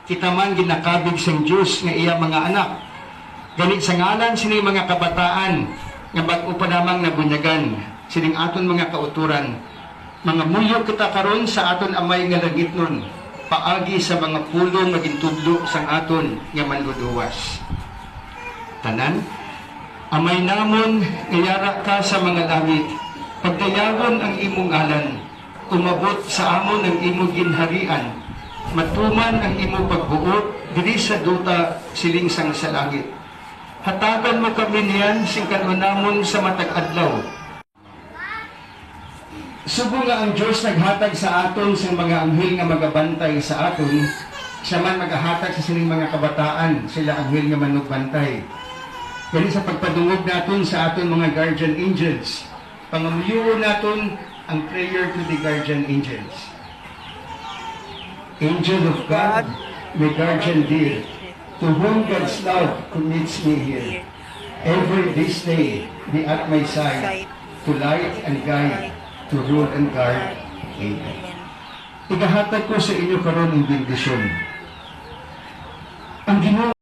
kita man ginakabig sang Diyos nga iya mga anak. Ganit sa ngalan sining mga kabataan nga bag-o pa namang nabunyagan sining aton mga kauturan. Mga muyo kita karon sa aton amay nga langit nun, paagi sa mga pulong nga gintudlo sang aton nga manluduwas. Tanan, amay namon ngayara ka sa mga langit, pagdayagon ang imong ngalan, umabot sa amon ang imong ginharian, matuman ang imong pagbuot diri sa duta siling sang sa langit. Hatagan mo kami niyan sing kanunamon sa matag adlaw. Subo nga ang Diyos naghatag sa aton sa mga anghel nga magabantay sa aton, siya man maghahatag sa sining mga kabataan, sila anghel nga manugbantay. Ganun sa pagpadungog naton sa aton mga guardian angels, pangamuyuon naton ang prayer to the guardian angels. Angel of God, my guardian dear, to whom God's love commits me here, ever this day be at my side, to light and guide, to rule and guard. Amen. Igahatag ko sa inyo karon ng bendisyon. Ang Ginoo